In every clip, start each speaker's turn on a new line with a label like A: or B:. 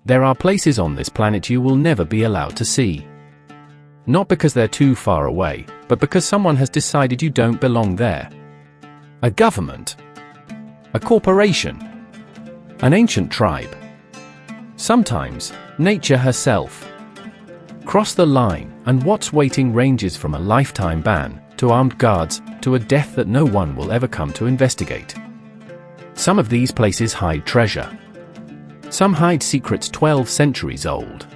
A: There are places on this planet you will never be allowed to see. Not because they're too far away, but because someone has decided you don't belong there. A government. A corporation. An ancient tribe. Sometimes, nature herself. Cross the line, and what's waiting ranges from a lifetime ban, to armed guards, to a death that no one will ever come to investigate. Some of these places hide treasure. Some hide secrets 12 centuries old.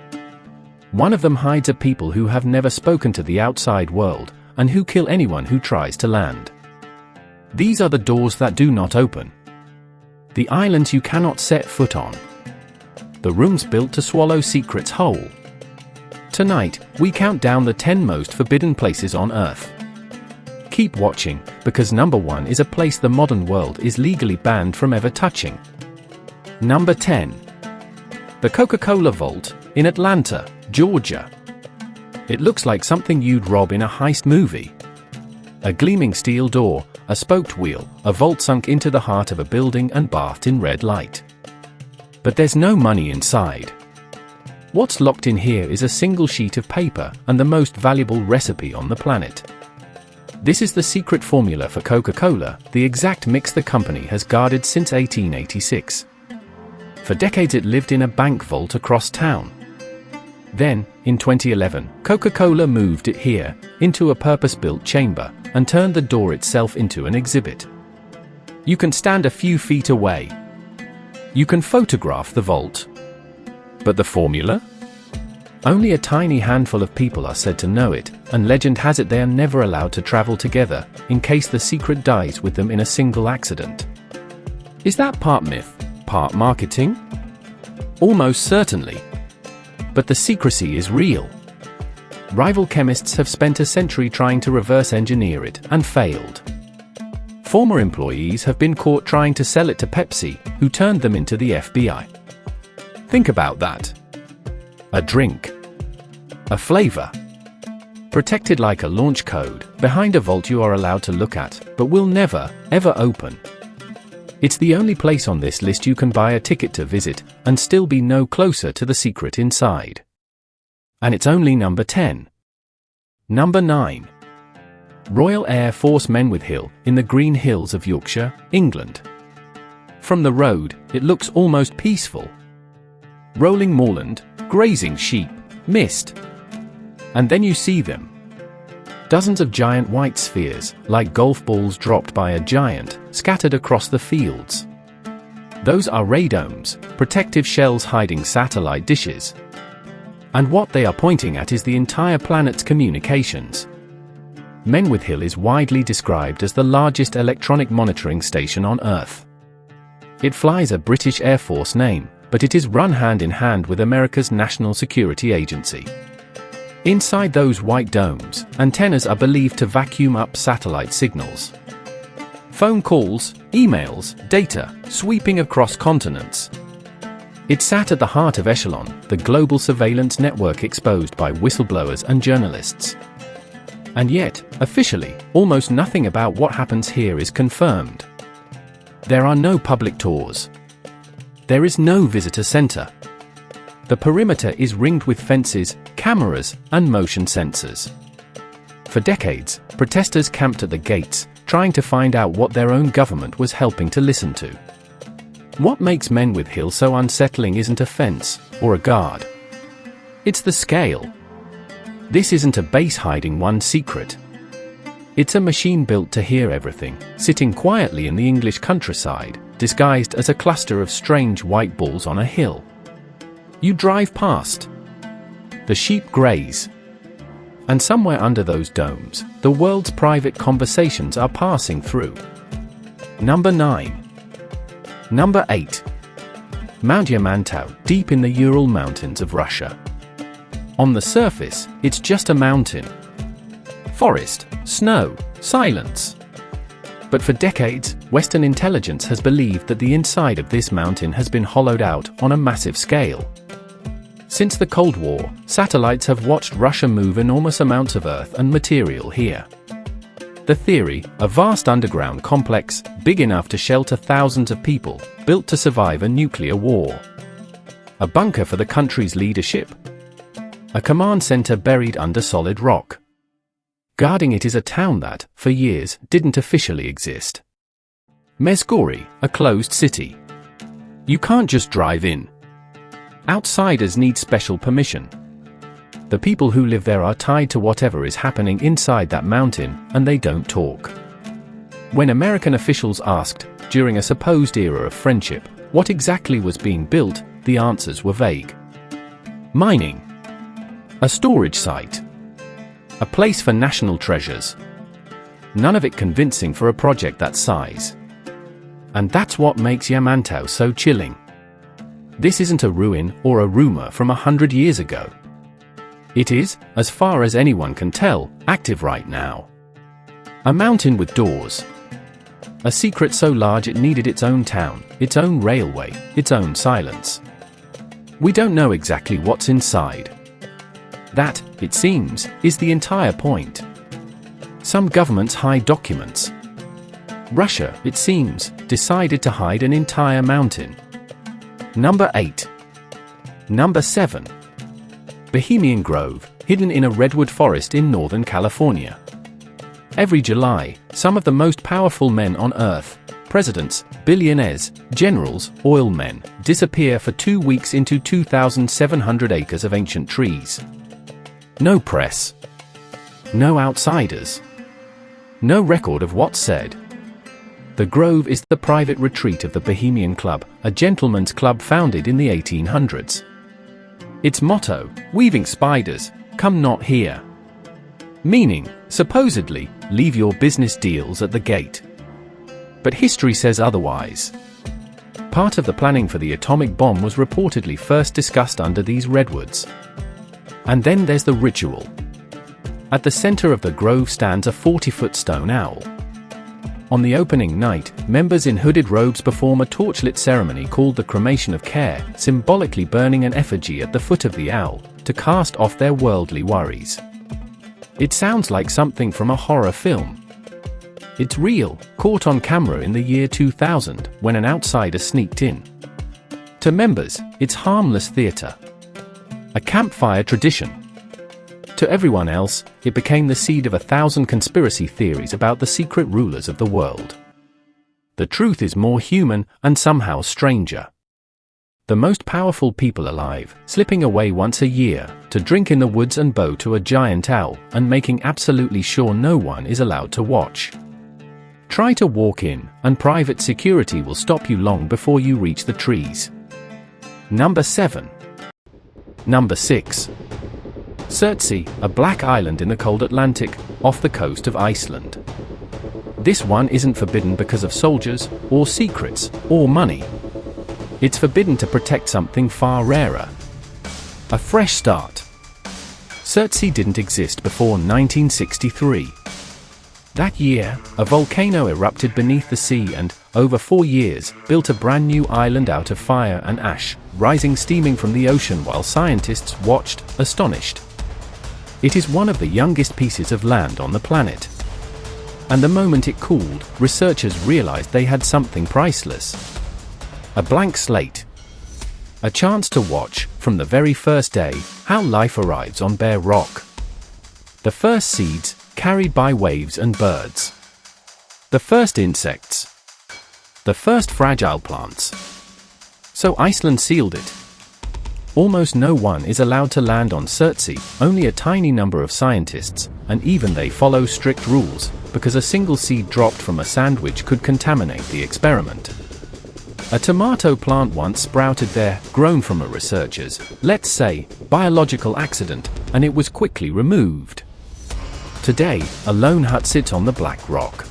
A: One of them hides a people who have never spoken to the outside world, and who kill anyone who tries to land. These are the doors that do not open. The islands you cannot set foot on. The rooms built to swallow secrets whole. Tonight, we count down the 10 most forbidden places on Earth. Keep watching, because number 1 is a place the modern world is legally banned from ever touching. Number 10. The Coca-Cola Vault, in Atlanta, Georgia. It looks like something you'd rob in a heist movie. A gleaming steel door, a spoked wheel, a vault sunk into the heart of a building and bathed in red light. But there's no money inside. What's locked in here is a single sheet of paper and the most valuable recipe on the planet. This is the secret formula for Coca-Cola, the exact mix the company has guarded since 1886. For decades it lived in a bank vault across town. Then, in 2011, Coca-Cola moved it here, into a purpose-built chamber, and turned the door itself into an exhibit. You can stand a few feet away. You can photograph the vault. But the formula? Only a tiny handful of people are said to know it, and legend has it they are never allowed to travel together, in case the secret dies with them in a single accident. Is that part myth, part marketing? Almost certainly. But the secrecy is real. Rival chemists have spent a century trying to reverse engineer it, and failed. Former employees have been caught trying to sell it to Pepsi, who turned them into the FBI. Think about that. A drink. A flavor. Protected like a launch code, behind a vault you are allowed to look at, but will never, ever open. It's the only place on this list you can buy a ticket to visit, and still be no closer to the secret inside. And it's only number 10. Number 9. Royal Air Force Menwith Hill, in the Green Hills of Yorkshire, England. From the road, it looks almost peaceful. Rolling moorland, grazing sheep, mist. And then you see them. Dozens of giant white spheres, like golf balls dropped by a giant, scattered across the fields. Those are radomes, protective shells hiding satellite dishes. And what they are pointing at is the entire planet's communications. Menwith Hill is widely described as the largest electronic monitoring station on Earth. It flies a British Air Force name, but it is run hand in hand with America's National Security Agency. Inside those white domes, antennas are believed to vacuum up satellite signals. Phone calls, emails, data, sweeping across continents. It sat at the heart of Echelon, the global surveillance network exposed by whistleblowers and journalists. And yet, officially, almost nothing about what happens here is confirmed. There are no public tours. There is no visitor center. The perimeter is ringed with fences, cameras, and motion sensors. For decades, protesters camped at the gates, trying to find out what their own government was helping to listen to. What makes Menwith Hill so unsettling isn't a fence, or a guard. It's the scale. This isn't a base hiding one secret. It's a machine built to hear everything, sitting quietly in the English countryside, disguised as a cluster of strange white balls on a hill. You drive past. The sheep graze. And somewhere under those domes, the world's private conversations are passing through. Number 9. Number 8. Mount Yamantau, deep in the Ural mountains of Russia. On the surface, it's just a mountain. Forest, snow, silence. But for decades, Western intelligence has believed that the inside of this mountain has been hollowed out on a massive scale. Since the Cold War, satellites have watched Russia move enormous amounts of earth and material here. The theory, a vast underground complex, big enough to shelter thousands of people, built to survive a nuclear war. A bunker for the country's leadership? A command center buried under solid rock? Guarding it is a town that, for years, didn't officially exist. Mezgori, a closed city. You can't just drive in. Outsiders need special permission. The people who live there are tied to whatever is happening inside that mountain, and they don't talk. When American officials asked, during a supposed era of friendship, what exactly was being built, the answers were vague. Mining. A storage site. A place for national treasures. None of it convincing for a project that size. And that's what makes Yamantau so chilling. This isn't a ruin or a rumor from 100 years ago. It is, as far as anyone can tell, active right now. A mountain with doors. A secret so large it needed its own town, its own railway, its own silence. We don't know exactly what's inside. That, it seems, is the entire point. Some governments hide documents. Russia, it seems, decided to hide an entire mountain. Number 8. Number 7. Bohemian Grove, hidden in a redwood forest in Northern California. Every July, some of the most powerful men on Earth, presidents, billionaires, generals, oil men, disappear for 2 weeks into 2,700 acres of ancient trees. No press. No outsiders. No record of what's said. The Grove is the private retreat of the Bohemian Club, a gentleman's club founded in the 1800s. Its motto, weaving spiders, come not here. Meaning, supposedly, leave your business deals at the gate. But history says otherwise. Part of the planning for the atomic bomb was reportedly first discussed under these redwoods. And then there's the ritual. At the center of the Grove stands a 40-foot stone owl. On the opening night, members in hooded robes perform a torchlit ceremony called the cremation of care, symbolically burning an effigy at the foot of the owl, to cast off their worldly worries. It sounds like something from a horror film. It's real, caught on camera in the year 2000, when an outsider sneaked in. To members, it's harmless theater. A campfire tradition. To everyone else, it became the seed of 1,000 conspiracy theories about the secret rulers of the world. The truth is more human and somehow stranger. The most powerful people alive, slipping away once a year, to drink in the woods and bow to a giant owl, and making absolutely sure no one is allowed to watch. Try to walk in, and private security will stop you long before you reach the trees. Number 7. Number 6. Surtsey, a black island in the cold Atlantic, off the coast of Iceland. This one isn't forbidden because of soldiers, or secrets, or money. It's forbidden to protect something far rarer. A fresh start. Surtsey didn't exist before 1963. That year, a volcano erupted beneath the sea and, over 4 years, built a brand new island out of fire and ash, rising steaming from the ocean while scientists watched, astonished. It is one of the youngest pieces of land on the planet. And the moment it cooled, researchers realized they had something priceless. A blank slate. A chance to watch, from the very first day, how life arrives on bare rock. The first seeds, carried by waves and birds. The first insects. The first fragile plants. So Iceland sealed it. Almost no one is allowed to land on Surtsey, only a tiny number of scientists, and even they follow strict rules, because a single seed dropped from a sandwich could contaminate the experiment. A tomato plant once sprouted there, grown from a researcher's, let's say, biological accident, and it was quickly removed. Today, a lone hut sits on the black rock.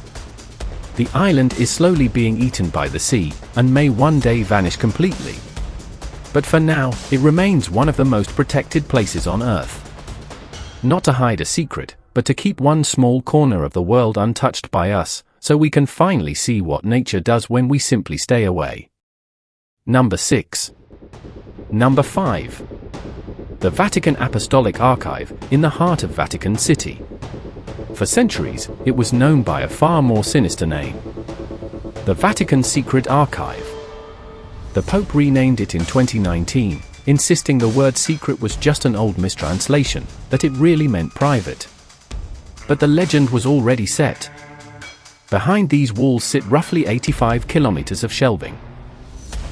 A: The island is slowly being eaten by the sea, and may one day vanish completely. But for now, it remains one of the most protected places on Earth. Not to hide a secret, but to keep one small corner of the world untouched by us, so we can finally see what nature does when we simply stay away. Number 6. Number 5. The Vatican Apostolic Archive, in the heart of Vatican City. For centuries, it was known by a far more sinister name. The Vatican Secret Archive. The Pope renamed it in 2019, insisting the word secret was just an old mistranslation, that it really meant private. But the legend was already set. Behind these walls sit roughly 85 kilometers of shelving.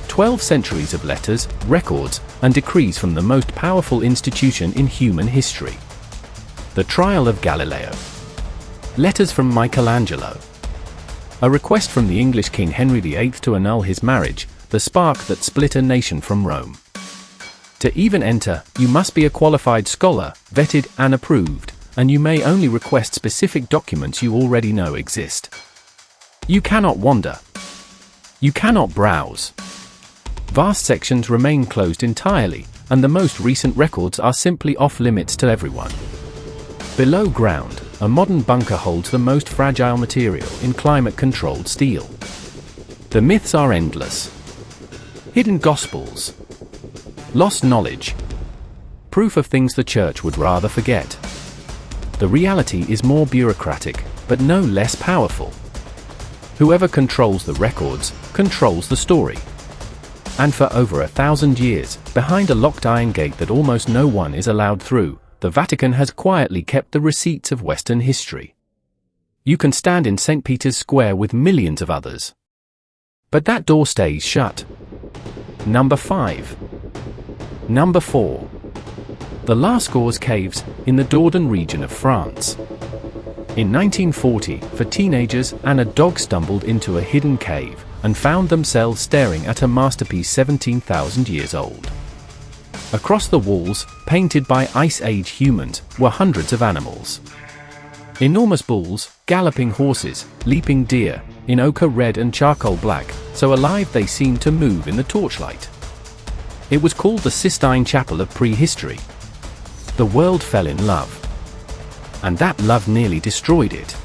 A: 12 centuries of letters, records, and decrees from the most powerful institution in human history. The Trial of Galileo. Letters from Michelangelo. A request from the English King Henry VIII to annul his marriage, the spark that split a nation from Rome. To even enter, you must be a qualified scholar, vetted and approved, and you may only request specific documents you already know exist. You cannot wander. You cannot browse. Vast sections remain closed entirely, and the most recent records are simply off-limits to everyone. Below ground, a modern bunker holds the most fragile material in climate-controlled steel. The myths are endless. Hidden gospels. Lost knowledge. Proof of things the church would rather forget. The reality is more bureaucratic, but no less powerful. Whoever controls the records, controls the story. And for over 1,000 years, behind a locked iron gate that almost no one is allowed through, the Vatican has quietly kept the receipts of Western history. You can stand in St. Peter's Square with millions of others. But that door stays shut. Number 5. Number 4. The Lascaux Caves, in the Dordogne region of France. In 1940, for teenagers and a dog stumbled into a hidden cave, and found themselves staring at a masterpiece 17,000 years old. Across the walls, painted by Ice Age humans, were hundreds of animals. Enormous bulls, galloping horses, leaping deer, in ochre red and charcoal black, so alive they seemed to move in the torchlight. It was called the Sistine Chapel of prehistory. The world fell in love. And that love nearly destroyed it.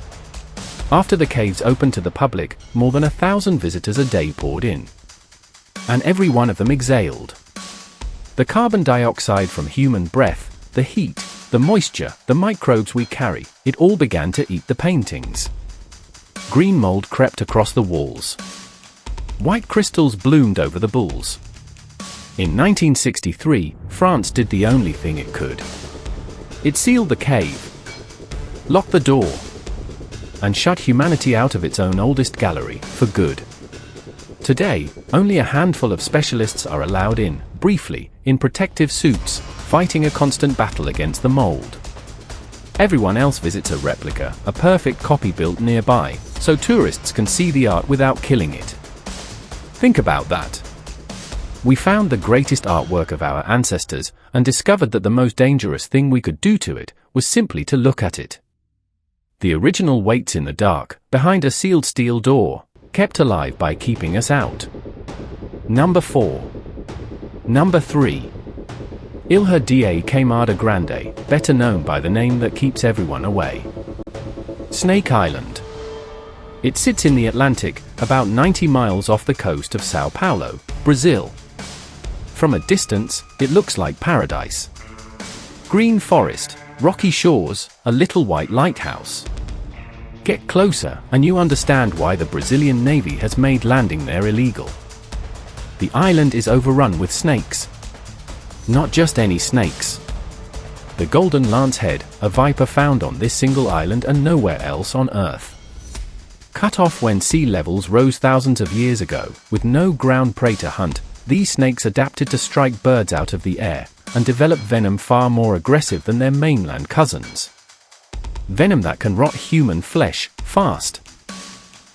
A: After the caves opened to the public, more than 1,000 visitors a day poured in. And every one of them exhaled. The carbon dioxide from human breath, the heat, the moisture, the microbes we carry, it all began to eat the paintings. Green mold crept across the walls. White crystals bloomed over the bulls. In 1963, France did the only thing it could. It sealed the cave, locked the door, and shut humanity out of its own oldest gallery, for good. Today, only a handful of specialists are allowed in, briefly, in protective suits, fighting a constant battle against the mold. Everyone else visits a replica, a perfect copy built nearby, so tourists can see the art without killing it. Think about that. We found the greatest artwork of our ancestors, and discovered that the most dangerous thing we could do to it, was simply to look at it. The original waits in the dark, behind a sealed steel door, kept alive by keeping us out. Number 4. Number 3. Ilha da Queimada Grande, better known by the name that keeps everyone away. Snake Island. It sits in the Atlantic, about 90 miles off the coast of São Paulo, Brazil. From a distance, it looks like paradise. Green forest, rocky shores, a little white lighthouse. Get closer, and you understand why the Brazilian Navy has made landing there illegal. The island is overrun with snakes. Not just any snakes. The golden lancehead, a viper found on this single island and nowhere else on Earth. Cut off when sea levels rose thousands of years ago, with no ground prey to hunt, these snakes adapted to strike birds out of the air, and develop venom far more aggressive than their mainland cousins. Venom that can rot human flesh, fast.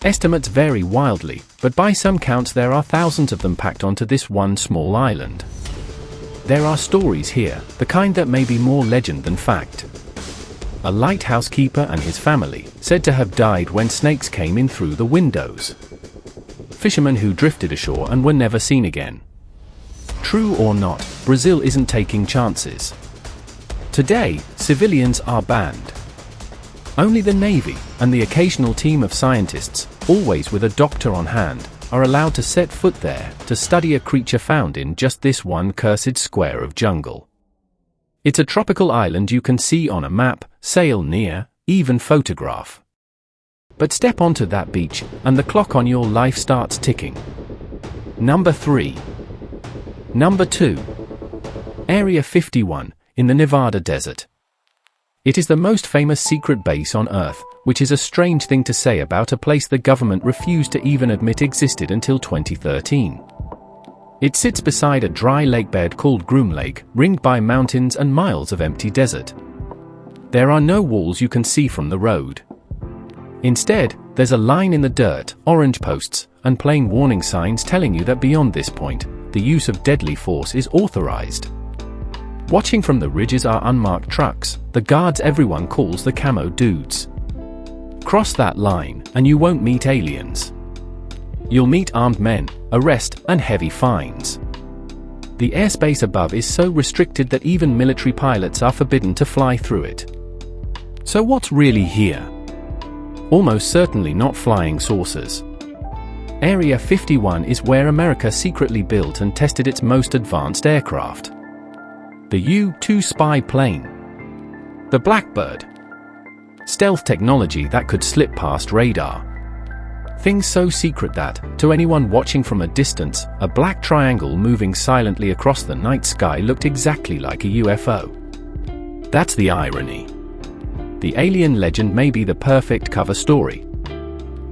A: Estimates vary wildly, but by some counts there are thousands of them packed onto this one small island. There are stories here, the kind that may be more legend than fact. A lighthouse keeper and his family, said to have died when snakes came in through the windows. Fishermen who drifted ashore and were never seen again. True or not, Brazil isn't taking chances. Today, civilians are banned. Only the Navy, and the occasional team of scientists, always with a doctor on hand, are allowed to set foot there to study a creature found in just this one cursed square of jungle. It's a tropical island you can see on a map, sail near, even photograph. But step onto that beach, and the clock on your life starts ticking. Number 3. Number 2. Area 51, in the Nevada desert. It is the most famous secret base on Earth, which is a strange thing to say about a place the government refused to even admit existed until 2013. It sits beside a dry lakebed called Groom Lake, ringed by mountains and miles of empty desert. There are no walls you can see from the road. Instead, there's a line in the dirt, orange posts, and plain warning signs telling you that beyond this point, the use of deadly force is authorized. Watching from the ridges are unmarked trucks, the guards everyone calls the camo dudes. Cross that line, and you won't meet aliens. You'll meet armed men, arrest, and heavy fines. The airspace above is so restricted that even military pilots are forbidden to fly through it. So what's really here? Almost certainly not flying saucers. Area 51 is where America secretly built and tested its most advanced aircraft. The U-2 spy plane. The Blackbird. Stealth technology that could slip past radar. Things so secret that, to anyone watching from a distance, a black triangle moving silently across the night sky looked exactly like a UFO. That's the irony. The alien legend may be the perfect cover story.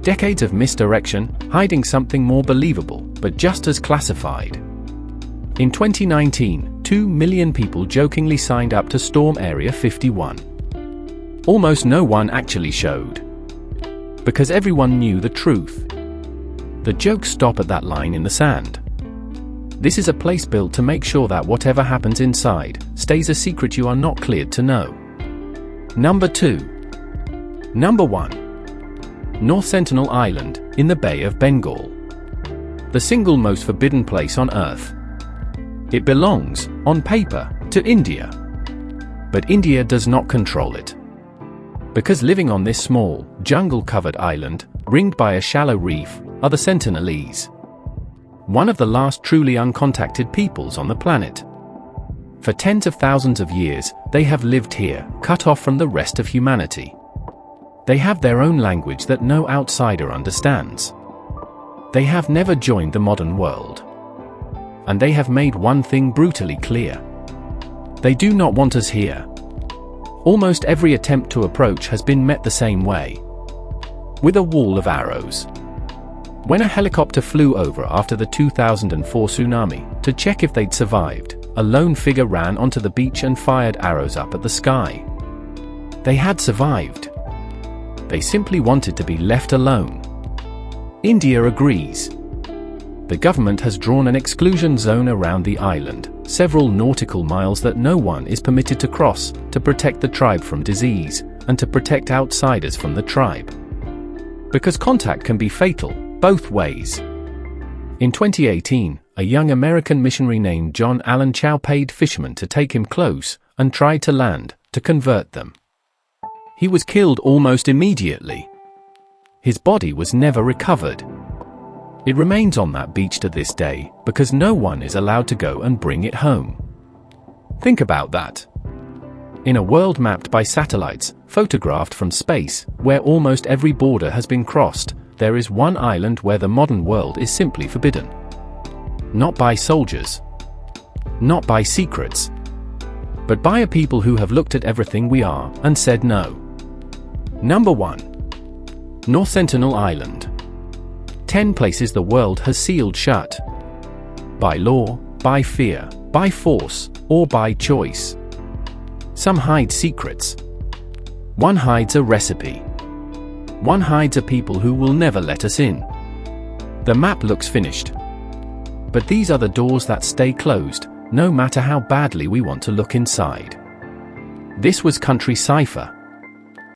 A: Decades of misdirection, hiding something more believable, but just as classified. In 2019, 2 million people jokingly signed up to storm Area 51. Almost no one actually showed. Because everyone knew the truth. The jokes stop at that line in the sand. This is a place built to make sure that whatever happens inside stays a secret you are not cleared to know. Number 2. Number 1. North Sentinel Island, in the Bay of Bengal. The single most forbidden place on Earth. It belongs, on paper, to India. But India does not control it. Because living on this small, jungle-covered island, ringed by a shallow reef, are the Sentinelese. One of the last truly uncontacted peoples on the planet. For tens of thousands of years, they have lived here, cut off from the rest of humanity. They have their own language that no outsider understands. They have never joined the modern world. And they have made one thing brutally clear. They do not want us here. Almost every attempt to approach has been met the same way. With a wall of arrows. When a helicopter flew over after the 2004 tsunami, to check if they'd survived, a lone figure ran onto the beach and fired arrows up at the sky. They had survived. They simply wanted to be left alone. India agrees. The government has drawn an exclusion zone around the island, several nautical miles that no one is permitted to cross, to protect the tribe from disease, and to protect outsiders from the tribe. Because contact can be fatal, both ways. In 2018, a young American missionary named John Allen Chau paid fishermen to take him close, and tried to land, to convert them. He was killed almost immediately. His body was never recovered. It remains on that beach to this day, because no one is allowed to go and bring it home. Think about that. In a world mapped by satellites, photographed from space, where almost every border has been crossed, there is one island where the modern world is simply forbidden. Not by soldiers. Not by secrets. But by a people who have looked at everything we are, and said no. Number 1. North Sentinel Island. 10 places the world has sealed shut. By law, by fear, by force, or by choice. Some hide secrets. One hides a recipe. One hides a people who will never let us in. The map looks finished. But these are the doors that stay closed, no matter how badly we want to look inside. This was Country Cipher.